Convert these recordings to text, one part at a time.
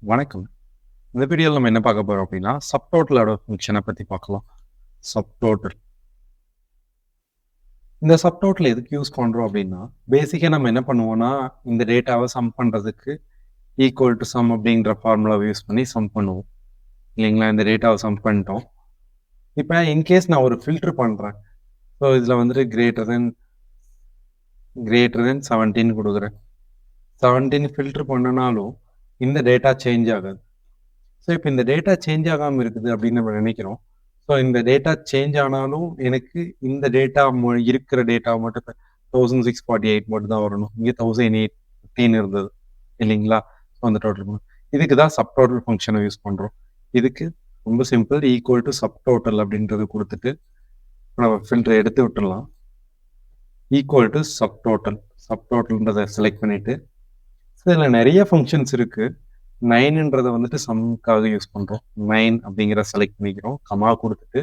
வணக்கம். இந்த வீடியோவில் நம்ம என்ன பார்க்க போறோம் அப்படின்னா, சப்டோட்டலோட ஃபங்க்ஷனை பற்றி பார்க்கலாம். சப்டோட்டல். இந்த சப்டோட்டல் எதுக்கு யூஸ் பண்ணுறோம் அப்படின்னா, பேசிக்காக நம்ம என்ன பண்ணுவோம்னா, இந்த டேட்டாவை சம் பண்ணுறதுக்கு ஈக்குவல் டு சம் அப்படின்ற ஃபார்முலாவை யூஸ் பண்ணி சம் பண்ணுவோம் இல்லைங்களா? இந்த டேட்டாவை சம் பண்ணிட்டோம். இப்போ இன்கேஸ் நான் ஒரு ஃபில்டர் பண்ணுறேன். ஸோ இதில் வந்துட்டு கிரேட்டர் தென் 17 கொடுக்குறேன். 17 ஃபில்டர் பண்ணனாலும் இந்த டேட்டா சேஞ்ச் ஆகாது. ஸோ இப்போ இந்த டேட்டா சேஞ்ச் ஆகாமல் இருக்குது அப்படின்னு நம்ம நினைக்கிறோம். ஸோ இந்த டேட்டா சேஞ்ச் ஆனாலும் எனக்கு இந்த டேட்டா இருக்கிற டேட்டா மட்டும் 1648 மட்டும் தான் வரணும். இங்கே 1018 இருந்தது இல்லைங்களா? ஸோ அந்த டோட்டல் இதுக்கு தான் சப் டோட்டல் ஃபங்க்ஷனை யூஸ் பண்ணுறோம். இதுக்கு ரொம்ப simple, equal to sub total அப்படின்றது கொடுத்துட்டு நம்ம ஃபில்டர் எடுத்து விட்டுடலாம். ஈக்குவல் டு சப் டோட்டல்ன்றதை செலக்ட் பண்ணிட்டு இதில் நிறைய ஃபங்க்ஷன்ஸ் இருக்குது. 9ன்றதை வந்துட்டு சம்முக்காக யூஸ் பண்ணுறோம். 9 அப்படிங்கிற செலக்ட் பண்ணிக்கிறோம். கமா கொடுத்துட்டு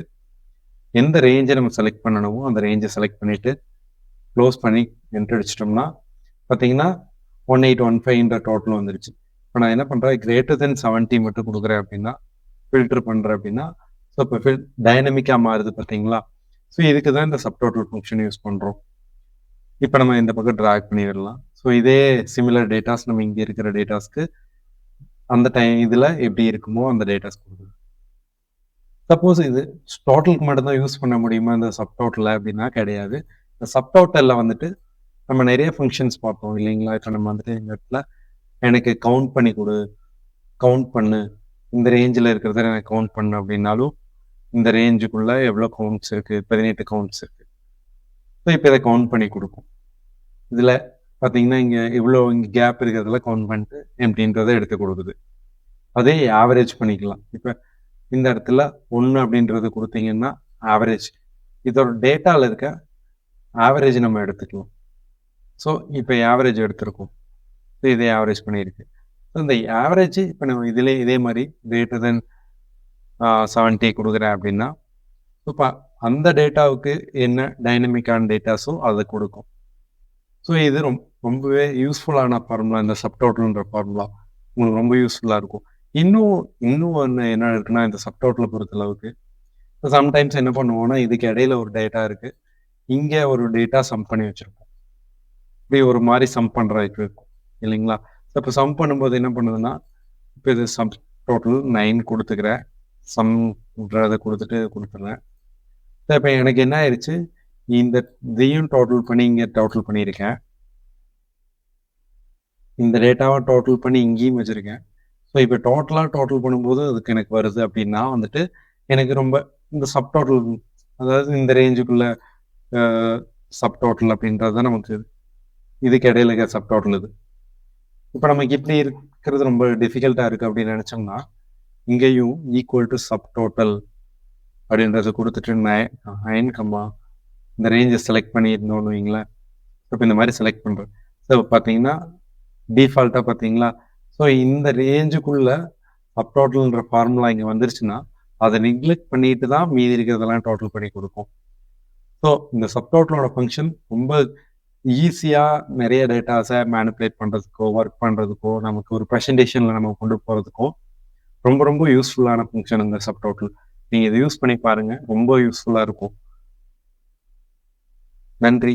எந்த ரேஞ்சை நம்ம செலக்ட் பண்ணணுமோ அந்த ரேஞ்சை செலக்ட் பண்ணிவிட்டு க்ளோஸ் பண்ணி என்ட்ரு அடிச்சிட்டோம்னா பார்த்தீங்கன்னா 1815ன்ற டோட்டல் வந்துருச்சு. இப்போ நான் என்ன பண்ணுறேன், கிரேட்டர் தென் 70 மட்டும் கொடுக்குறேன் அப்படின்னா ஃபில்டர் பண்ணுறேன் அப்படின்னா ஸோ இப்போ டைனமிக்காக மாறுது பார்த்தீங்களா? ஸோ இதுக்கு தான் இந்த சப் டோட்டல் ஃபங்க்ஷன் யூஸ் பண்ணுறோம். இப்போ நம்ம இந்த பக்கம் ட்ராக் பண்ணிடலாம். ஸோ இதே சிமிலர் டேட்டாஸ் நம்ம இங்கே இருக்கிற டேட்டாஸ்க்கு அந்த டைம் இதில் எப்படி இருக்குமோ அந்த டேட்டாஸ் கொடுக்குது. சப்போஸ் இது டோட்டலுக்கு மட்டும்தான் யூஸ் பண்ண முடியுமா இந்த சப் டோட்டலில் அப்படின்னா கிடையாது. இந்த சப் டோட்டலில் வந்துட்டு நம்ம நிறைய ஃபங்க்ஷன்ஸ் பார்த்தோம் இல்லைங்களா? இப்போ நம்ம வந்துட்டு இந்த இடத்துல எனக்கு கவுண்ட் பண்ணி கொடு, கவுண்ட் பண்ணு, இந்த ரேஞ்சில் இருக்கிறத எனக்கு கவுண்ட் பண்ணு அப்படின்னாலும் இந்த ரேஞ்சுக்குள்ளே எவ்வளோ கவுண்ட்ஸ் இருக்குது, 18 கவுண்ட்ஸ் இருக்குது. ஸோ இப்போ இதை கவுண்ட் பண்ணி கொடுக்கும். இதில் பார்த்தீங்கன்னா இங்கே இவ்வளோ இங்கே கேப் இருக்கிறதுல கவுண்ட் பண்ணிட்டு எம்டின்றதை எடுத்து கொடுக்குது. அதே ஆவரேஜ் பண்ணிக்கலாம். இப்போ இந்த இடத்துல 1 அப்படின்றது கொடுத்தீங்கன்னா ஆவரேஜ், இதோட டேட்டாவில் இருக்க ஆவரேஜ் நம்ம எடுத்துக்கலாம். ஸோ இப்போ ஆவரேஜ் எடுத்திருக்கோம். ஸோ இதே ஆவரேஜ் பண்ணியிருக்கு. ஸோ இந்த ஆவரேஜ் இப்போ நம்ம இதே மாதிரி கிரேட்டர் தென் 70 கொடுக்குறேன் அப்படின்னா இப்போ அந்த டேட்டாவுக்கு என்ன டைனமிக்கான டேட்டாஸோ அதை கொடுக்கும். ஸோ இது ரொம்பவே யூஸ்ஃபுல்லான ஃபார்முலா. இந்த சப் டோட்டல்ன்ற ஃபார்முலா உங்களுக்கு ரொம்ப யூஸ்ஃபுல்லாக இருக்கும். இன்னும் ஒன்று என்ன இருக்குன்னா, இந்த சப் டோட்டலை பொறுத்தளவுக்கு சம்டைம்ஸ் என்ன பண்ணுவோம்னா, இதுக்கு இடையில ஒரு டேட்டா இருக்குது, இங்கே ஒரு டேட்டா சம் பண்ணி வச்சுருப்போம். இப்படி ஒரு மாதிரி சம் பண்ணுறதுக்கு இருக்கும் இல்லைங்களா? ஸோ இப்போ சம் பண்ணும்போது என்ன பண்ணுதுன்னா, இப்போ இது சம் டோட்டல் 9 கொடுத்துக்கிறேன், சம்ன்றதை கொடுத்துட்றேன். ஸோ இப்போ எனக்கு என்ன ஆயிடுச்சு, இந்த இதையும் டோட்டல் பண்ணி இங்கே டோட்டல் பண்ணியிருக்கேன், இந்த டேட்டாவை டோட்டல் பண்ணி இங்கேயும் வச்சுருக்கேன். ஸோ இப்போ டோட்டல் பண்ணும்போது அதுக்கு எனக்கு வருது அப்படின்னா வந்துட்டு எனக்கு ரொம்ப இந்த சப் டோட்டல், அதாவது இந்த ரேஞ்சுக்குள்ள சப் டோட்டல் அப்படின்றது தான் நமக்கு இதுக்கு இடையில இருக்க சப் டோட்டல். இது இப்போ நமக்கு இப்படி இருக்கிறது ரொம்ப டிஃபிகல்ட்டாக இருக்குது அப்படின்னு நினச்சோம்னா இங்கேயும் ஈக்குவல் டு சப் டோட்டல் அப்படின்றத கொடுத்துட்டு 9 கம்மா இந்த ரேஞ்சை செலக்ட் பண்ணியிருந்தோன்னு வைங்களேன். இப்போ இந்த மாதிரி செலக்ட் பண்ணுறேன். ஸோ பார்த்தீங்கன்னா டிஃபால்ட்டாக பார்த்தீங்களா, ஸோ இந்த ரேஞ்சுக்குள்ள சப் டோட்டல்ன்ற ஃபார்முலா இங்கே வந்துருச்சுன்னா அதை நெக்லெக்ட் பண்ணிட்டு தான் மீதி இருக்கிறதெல்லாம் டோட்டல் பண்ணி கொடுக்கும். ஸோ இந்த சப் டோட்டலோட ஃபங்க்ஷன் ரொம்ப ஈஸியாக நிறைய டேட்டாஸை மேனிப்புலேட் பண்ணுறதுக்கோ, ஒர்க் பண்ணுறதுக்கோ, நமக்கு ஒரு ப்ரெசன்டேஷனில் நம்ம கொண்டு போகிறதுக்கோ ரொம்ப யூஸ்ஃபுல்லான ஃபங்க்ஷன் இந்த சப் டோட்டல். நீங்கள் இதை யூஸ் பண்ணி பாருங்கள், ரொம்ப யூஸ்ஃபுல்லாக இருக்கும். நன்றி.